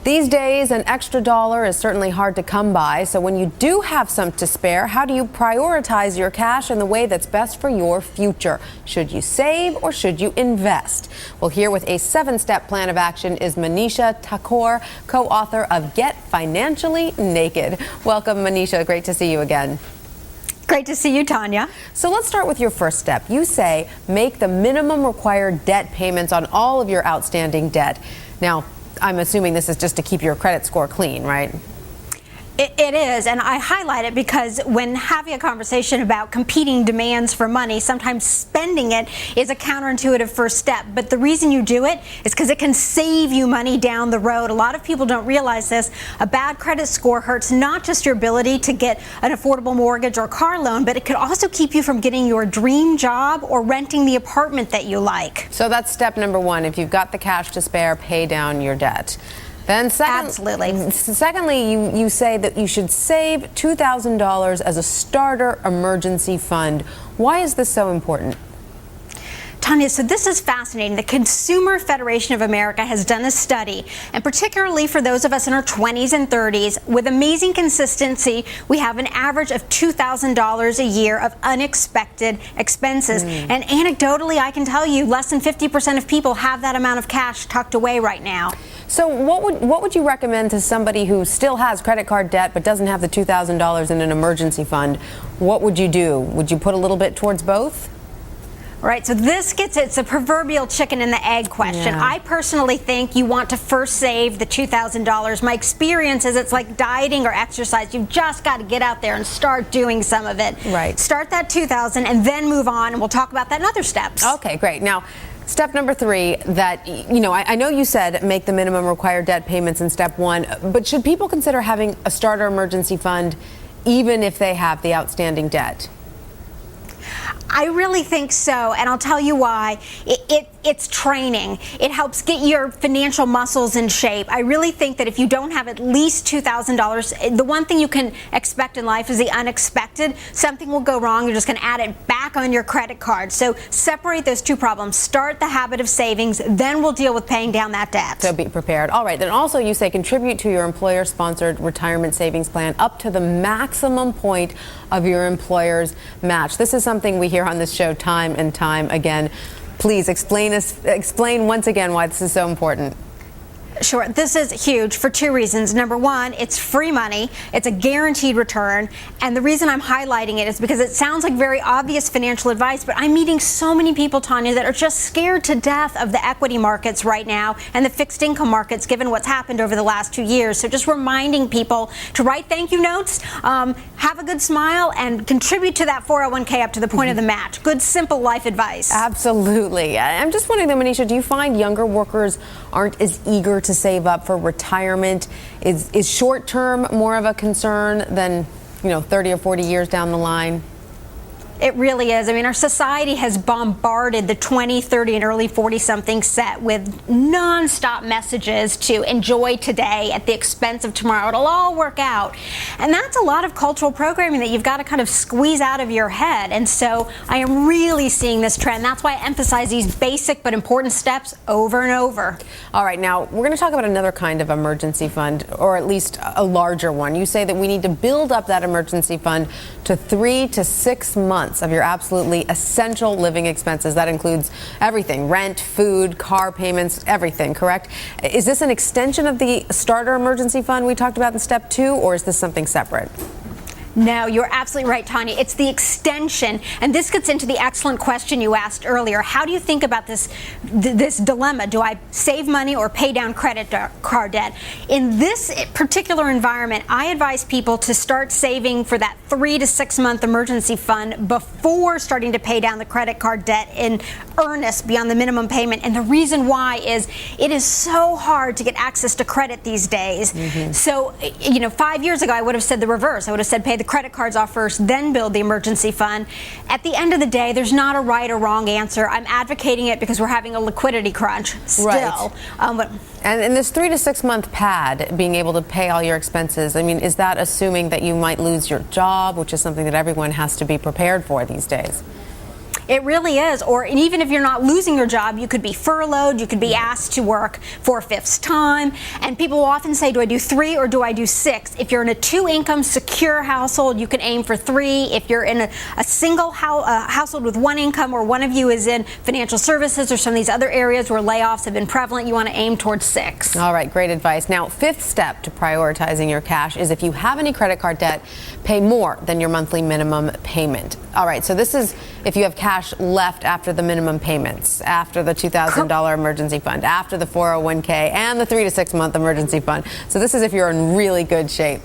These days, an extra dollar is certainly hard to come by. So when you do have some to spare, how do you prioritize your cash in the way that's best for your future? Should you save or should you invest? Well, here with a 7-step plan of action is Manisha Thakor, co-author of Get Financially Naked. Welcome, Manisha. Great to see you again. Great to see you, Tanya. So let's start with your first step. You say make the minimum required debt payments on all of your outstanding debt. Now, I'm assuming this is just to keep your credit score clean, right? It is, and I highlight it because when having a conversation about competing demands for money, sometimes spending it is a counterintuitive first step. But the reason you do it is because it can save you money down the road. A lot of people don't realize this. A bad credit score hurts not just your ability to get an affordable mortgage or car loan, but it could also keep you from getting your dream job or renting the apartment that you like. So that's step number one. If you've got the cash to spare, pay down your debt. Then secondly, you say that you should save $2,000 as a starter emergency fund. Why is this so important? Tanya, so this is fascinating. The Consumer Federation of America has done a study, and particularly for those of us in our 20s and 30s, with amazing consistency, we have an average of $2,000 a year of unexpected expenses. And anecdotally, I can tell you less than 50% of people have that amount of cash tucked away right now. So what would you recommend to somebody who still has credit card debt but doesn't have the $2,000 in an emergency fund? What would you do? Would you put a little bit towards both? Right, so it's a proverbial chicken and the egg question. Yeah. I personally think you want to first save the $2,000. My experience is it's like dieting or exercise. You've just got to get out there and start doing some of it. Right. Start that $2,000 and then move on, and we'll talk about that in other steps. Okay, great. Now, step number 3, that, I know you said make the minimum required debt payments in step 1, but should people consider having a starter emergency fund even if they have the outstanding debt? I really think so, and I'll tell you why. It's training. It helps get your financial muscles in shape. I really think that if you don't have at least $2,000, the one thing you can expect in life is the unexpected. Something will go wrong. You're just going to add it back on your credit card. So separate those two problems. Start the habit of savings, then we'll deal with paying down that debt. So be prepared. All right. Then also you say contribute to your employer-sponsored retirement savings plan up to the maximum point of your employer's match. This is something we hear on this show time and time again. Please explain once again why this is so important. Sure. This is huge for 2 reasons. Number one, it's free money. It's a guaranteed return. And the reason I'm highlighting it is because it sounds like very obvious financial advice, but I'm meeting so many people, Tanya, that are just scared to death of the equity markets right now and the fixed income markets, given what's happened over the last 2 years. So just reminding people to write thank you notes, have a good smile, and contribute to that 401k up to the point of the match. Good, simple life advice. Absolutely. I'm just wondering, though, Manisha, do you find younger workers aren't as eager to save up for retirement? Is short term more of a concern than 30 or 40 years down the line? It really is. I mean, our society has bombarded the 20, 30, and early 40-something set with nonstop messages to enjoy today at the expense of tomorrow. It'll all work out. And that's a lot of cultural programming that you've got to kind of squeeze out of your head. And so I am really seeing this trend. That's why I emphasize these basic but important steps over and over. All right. Now, we're going to talk about another kind of emergency fund, or at least a larger one. You say that we need to build up that emergency fund to 3 to 6 months of your absolutely essential living expenses. That includes everything: rent, food, car payments, everything, correct? Is this an extension of the starter emergency fund we talked about in step 2, or is this something separate? No, you're absolutely right, Tanya. It's the extension, and this gets into the excellent question you asked earlier. How do you think about this dilemma? Do I save money or pay down credit card debt? In this particular environment, I advise people to start saving for that 3 to 6 month emergency fund before starting to pay down the credit card debt in earnest beyond the minimum payment. And the reason why is it is so hard to get access to credit these days. So, 5 years ago, I would have said the reverse. I would have said pay the credit cards off first, then build the emergency fund. At the end of the day, there's not a right or wrong answer. I'm advocating it because we're having a liquidity crunch still. Right. And in this 3 to 6 month pad, being able to pay all your expenses, I mean, is that assuming that you might lose your job, which is something that everyone has to be prepared for these days? It really is. Or even if you're not losing your job, you could be furloughed, you could be asked to work 4/5 time. And people will often say, do I do 3 or do I do 6? If you're in a 2-income secure household, you can aim for 3. If you're in a single household with 1 income, or one of you is in financial services or some of these other areas where layoffs have been prevalent, you want to aim towards 6. All right, great advice. Now, 5th step to prioritizing your cash is if you have any credit card debt, pay more than your monthly minimum payment. All right, so this is if you have cash left after the minimum payments, after the $2,000 emergency fund, after the 401k, and the 3 to 6 month emergency fund. So this is if you're in really good shape.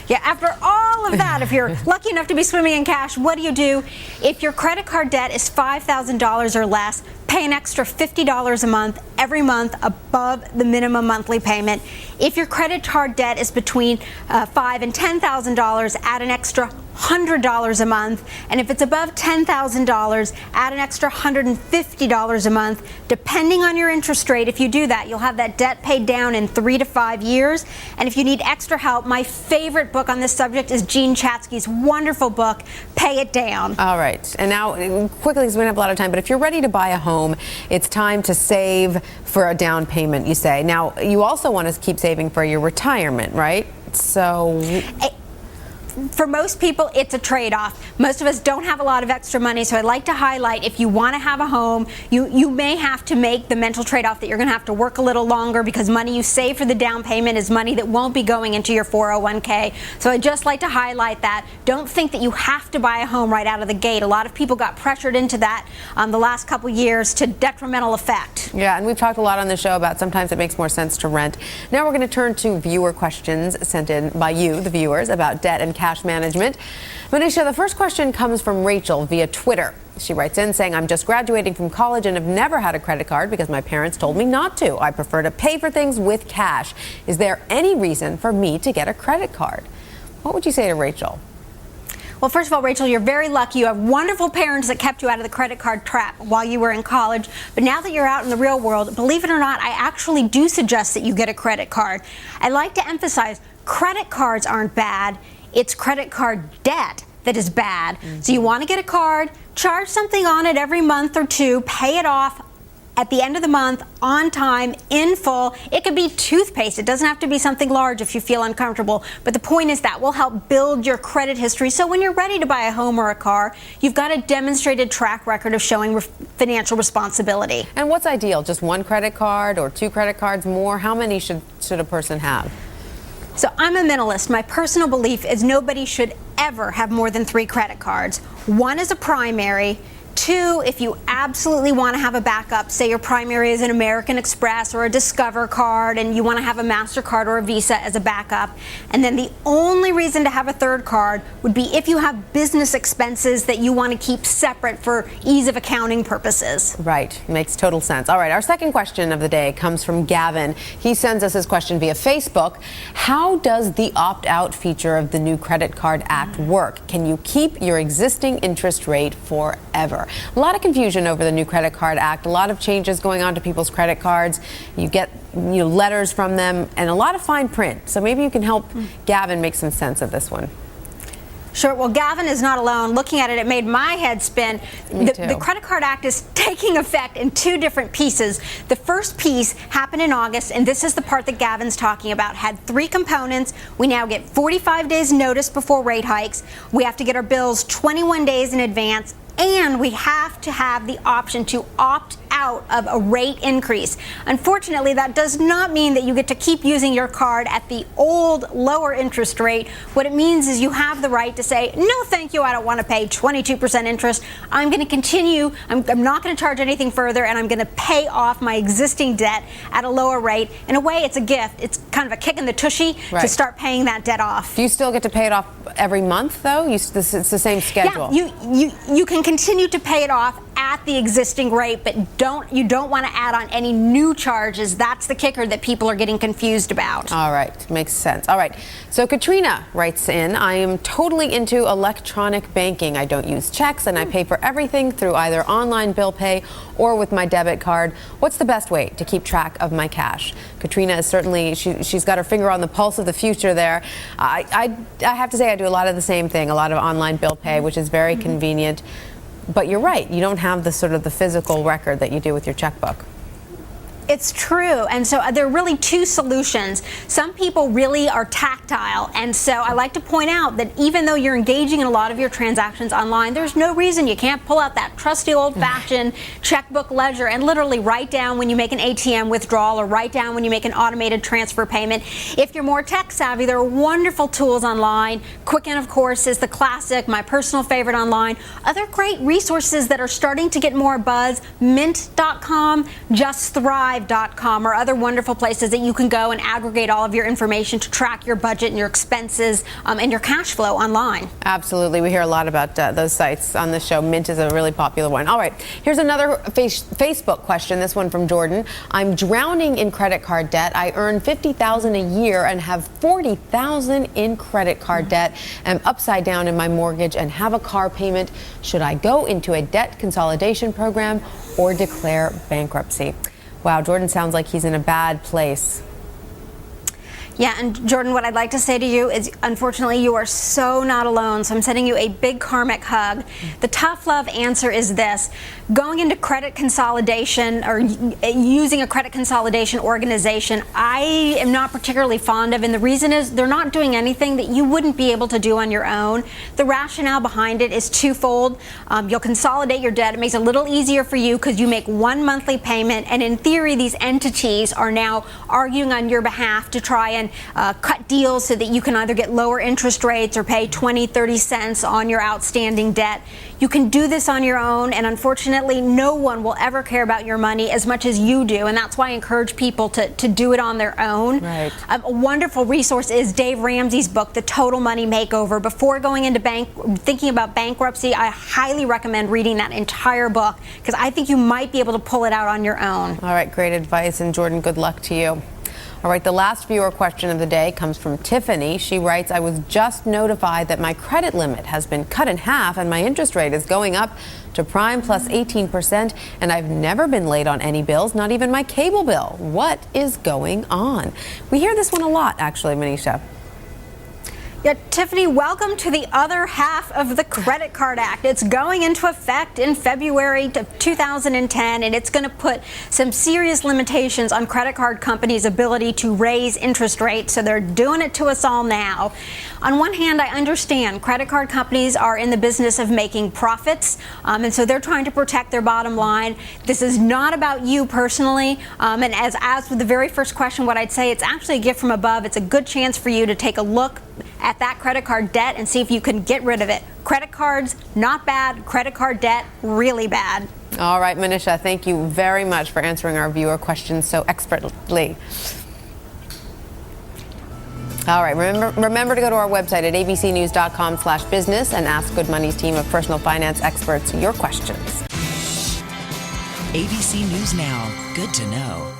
Yeah, after all of that, if you're lucky enough to be swimming in cash, what do? If your credit card debt is $5,000 or less, pay an extra $50 a month every month above the minimum monthly payment. If your credit card debt is between $5,000 and $10,000, add an extra $100 a month. And if it's above $10,000, add an extra $150 a month. Depending on your interest rate, if you do that, you'll have that debt paid down in 3 to 5 years. And if you need extra help, my favorite book on this subject is Gene Chatsky's wonderful book, Pay It Down. All right. And now, quickly, because we don't have a lot of time, but if you're ready to buy a home, it's time to save for a down payment, you say. Now, you also want to keep saving for your retirement, right? So... For most people, it's a trade-off. Most of us don't have a lot of extra money, so I'd like to highlight, if you want to have a home, you may have to make the mental trade-off that you're going to have to work a little longer, because money you save for the down payment is money that won't be going into your 401k. So I'd just like to highlight that. Don't think that you have to buy a home right out of the gate. A lot of people got pressured into that the last couple years to detrimental effect. Yeah, and we've talked a lot on the show about sometimes it makes more sense to rent. Now we're going to turn to viewer questions sent in by you, the viewers, about debt and cash management. Manisha, the first question comes from Rachel via Twitter. She writes in saying, I'm just graduating from college and have never had a credit card because my parents told me not to. I prefer to pay for things with cash. Is there any reason for me to get a credit card? What would you say to Rachel? Well, first of all, Rachel, you're very lucky. You have wonderful parents that kept you out of the credit card trap while you were in college. But now that you're out in the real world, believe it or not, I actually do suggest that you get a credit card. I like to emphasize, credit cards aren't bad. It's credit card debt that is bad. So you want to get a card, charge something on it every month or two, pay it off at the end of the month, on time, in full. It could be toothpaste. It doesn't have to be something large if you feel uncomfortable. But the point is that will help build your credit history. So when you're ready to buy a home or a car, you've got a demonstrated track record of showing financial responsibility. And what's ideal? Just one credit card or 2 credit cards more? How many should a person have? So I'm a minimalist. My personal belief is nobody should ever have more than 3 credit cards. 1 is a primary. 2, if you absolutely want to have a backup, say your primary is an American Express or a Discover card and you want to have a MasterCard or a Visa as a backup. And then the only reason to have a 3rd card would be if you have business expenses that you want to keep separate for ease of accounting purposes. Right. Makes total sense. All right. Our second question of the day comes from Gavin. He sends us his question via Facebook. How does the opt-out feature of the new Credit Card Act work? Can you keep your existing interest rate forever? A lot of confusion over the new Credit Card Act, a lot of changes going on to people's credit cards. You get letters from them and a lot of fine print. So maybe you can help Gavin make some sense of this one. Sure. Well, Gavin is not alone. Looking at it, it made my head spin. The Credit Card Act is taking effect in 2 different pieces. The first piece happened in August, and this is the part that Gavin's talking about. Had 3 components. We now get 45 days notice before rate hikes. We have to get our bills 21 days in advance. And we have to have the option to opt out of a rate increase. Unfortunately, that does not mean that you get to keep using your card at the old lower interest rate. What it means is you have the right to say, no, thank you, I don't want to pay 22% interest. I'm going to continue. I'm not going to charge anything further, and I'm going to pay off my existing debt at a lower rate. In a way, it's a gift. It's kind of a kick in the tushy to start paying that debt off. Do you still get to pay it off every month, though? It's the same schedule. Yeah, you can continue to pay it off at the existing rate, but you don't want to add on any new charges. That's the kicker that people are getting confused about. All right, makes sense. All right, so Katrina writes in, I am totally into electronic banking. I don't use checks and I pay for everything through either online bill pay or with my debit card. What's the best way to keep track of my cash? Katrina is certainly, she's got her finger on the pulse of the future there. I have to say I do a lot of the same thing, a lot of online bill pay, which is very convenient. But you're right, you don't have the sort of the physical record that you do with your checkbook. It's true. And so there are really two solutions. Some people really are tactile. And so I like to point out that even though you're engaging in a lot of your transactions online, there's no reason you can't pull out that trusty old-fashioned checkbook ledger and literally write down when you make an ATM withdrawal or write down when you make an automated transfer payment. If you're more tech savvy, there are wonderful tools online. Quicken, of course, is the classic, my personal favorite online. Other great resources that are starting to get more buzz, mint.com, Just Thrive, or other wonderful places that you can go and aggregate all of your information to track your budget and your expenses and your cash flow online. Absolutely. We hear a lot about those sites on the show. Mint is a really popular one. All right. Here's another Facebook question, this one from Jordan. I'm drowning in credit card debt. I earn $50,000 a year and have $40,000 in credit card debt. I'm upside down in my mortgage and have a car payment. Should I go into a debt consolidation program or declare bankruptcy? Wow, Jordan sounds like he's in a bad place. Yeah, and Jordan, what I'd like to say to you is, unfortunately, you are so not alone. So I'm sending you a big karmic hug. The tough love answer is this. Going into credit consolidation or using a credit consolidation organization, I am not particularly fond of. And the reason is they're not doing anything that you wouldn't be able to do on your own. The rationale behind it is twofold. You'll consolidate your debt. It makes it a little easier for you because you make one monthly payment. And in theory, these entities are now arguing on your behalf to try and cut deals so that you can either get lower interest rates or pay 20, 30 cents on your outstanding debt. You can do this on your own, and unfortunately, no one will ever care about your money as much as you do, and that's why I encourage people to do it on their own. Right. A wonderful resource is Dave Ramsey's book, The Total Money Makeover. Before going into thinking about bankruptcy, I highly recommend reading that entire book because I think you might be able to pull it out on your own. All right, great advice, and Jordan, good luck to you. All right, the last viewer question of the day comes from Tiffany. She writes, I was just notified that my credit limit has been cut in half and my interest rate is going up to prime plus 18%, and I've never been late on any bills, not even my cable bill. What is going on? We hear this one a lot, actually, Manisha. Yeah, Tiffany, welcome to the other half of the Credit Card Act. It's going into effect in February of 2010, and it's going to put some serious limitations on credit card companies' ability to raise interest rates, so they're doing it to us all now. On one hand, I understand credit card companies are in the business of making profits, and so they're trying to protect their bottom line. This is not about you personally, and as with the very first question, what I'd say, it's actually a gift from above. It's a good chance for you to take a look at that credit card debt and see if you can get rid of it. Credit cards, not bad. Credit card debt, really bad. All right, Manisha, thank you very much for answering our viewer questions so expertly. All right, remember to go to our website at abcnews.com/business and ask Good Money's team of personal finance experts your questions. ABC News Now, good to know.